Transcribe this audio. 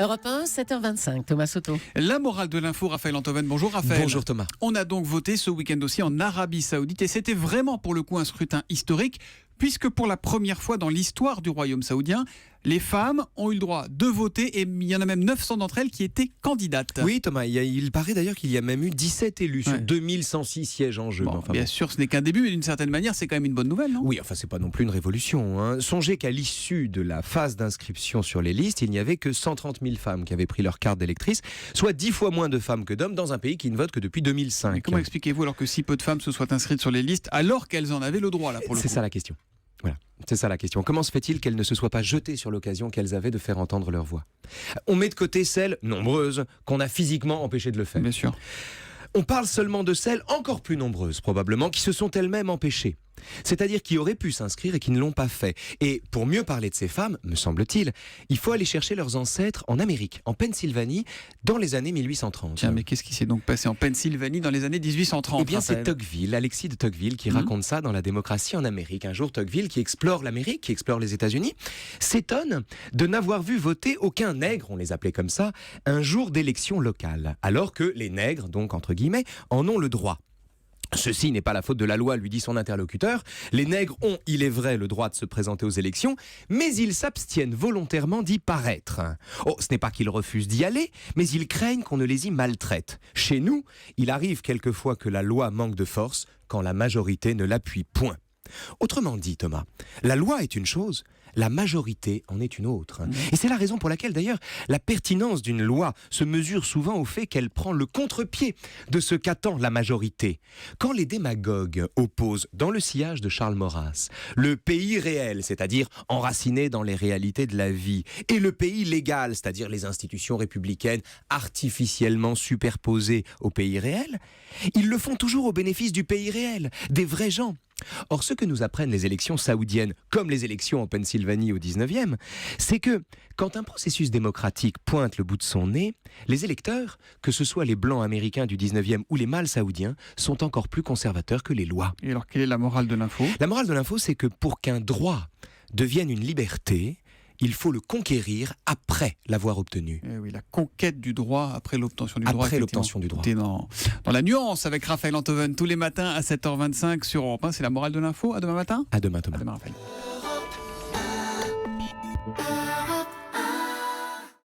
Europe 1, 7h25, Thomas Soto. La morale de l'info, Raphaël Antoven. Bonjour Raphaël. Bonjour Thomas. On a donc voté ce week-end aussi en Arabie Saoudite et c'était vraiment pour le coup un scrutin historique puisque pour la première fois dans l'histoire du royaume saoudien, les femmes ont eu le droit de voter et il y en a même 900 d'entre elles qui étaient candidates. Oui Thomas, il paraît d'ailleurs qu'il y a même eu 17 élus sur 2106 sièges en jeu. Bon, bien sûr, ce n'est qu'un début, mais d'une certaine manière, c'est quand même une bonne nouvelle, non ? Oui, enfin c'est pas non plus une révolution, hein. Songez qu'à l'issue de la phase d'inscription sur les listes, il n'y avait que 130 000 femmes qui avaient pris leur carte d'électrice, soit 10 fois moins de femmes que d'hommes dans un pays qui ne vote que depuis 2005. Mais comment expliquez-vous alors que si peu de femmes se soient inscrites sur les listes alors qu'elles en avaient le droit là pour le coup ? C'est ça la question. Voilà, c'est ça la question. Comment se fait-il qu'elles ne se soient pas jetées sur l'occasion qu'elles avaient de faire entendre leur voix ? On met de côté celles nombreuses qu'on a physiquement empêchées de le faire. Bien sûr. On parle seulement de celles encore plus nombreuses, probablement, qui se sont elles-mêmes empêchées. C'est-à-dire qui auraient pu s'inscrire et qui ne l'ont pas fait. Et pour mieux parler de ces femmes, me semble-t-il, il faut aller chercher leurs ancêtres en Amérique, en Pennsylvanie, dans les années 1830. Tiens, mais qu'est-ce qui s'est donc passé en Pennsylvanie dans les années 1830 ? Eh bien, c'est Tocqueville, Alexis de Tocqueville, qui raconte ça dans La démocratie en Amérique. Un jour, Tocqueville, qui explore l'Amérique, qui explore les États-Unis, s'étonne de n'avoir vu voter aucun nègre, on les appelait comme ça, un jour d'élection locale, alors que les nègres, donc entre guillemets, en ont le droit. Ceci n'est pas la faute de la loi, lui dit son interlocuteur. Les nègres ont, il est vrai, le droit de se présenter aux élections, mais ils s'abstiennent volontairement d'y paraître. Oh, ce n'est pas qu'ils refusent d'y aller, mais ils craignent qu'on ne les y maltraite. Chez nous, il arrive quelquefois que la loi manque de force quand la majorité ne l'appuie point. Autrement dit, Thomas, la loi est une chose, la majorité en est une autre. Et c'est la raison pour laquelle, d'ailleurs, la pertinence d'une loi se mesure souvent au fait qu'elle prend le contre-pied de ce qu'attend la majorité. Quand les démagogues opposent, dans le sillage de Charles Maurras, le pays réel, c'est-à-dire enraciné dans les réalités de la vie, et le pays légal, c'est-à-dire les institutions républicaines artificiellement superposées au pays réel, ils le font toujours au bénéfice du pays réel, des vrais gens. Or, ce que nous apprennent les élections saoudiennes, comme les élections en Pennsylvanie au 19e, c'est que, quand un processus démocratique pointe le bout de son nez, les électeurs, que ce soit les blancs américains du 19e ou les mâles saoudiens, sont encore plus conservateurs que les lois. Et alors, quelle est la morale de l'info ? La morale de l'info, c'est que pour qu'un droit devienne une liberté, il faut le conquérir après l'avoir obtenu. Eh oui, la conquête du droit après l'obtention du droit. Après l'obtention du droit. Tout est dans la nuance avec Raphaël Antoven tous les matins à 7h25 sur Europe 1. C'est la morale de l'info. À demain matin. À demain, Thomas. À demain, Raphaël.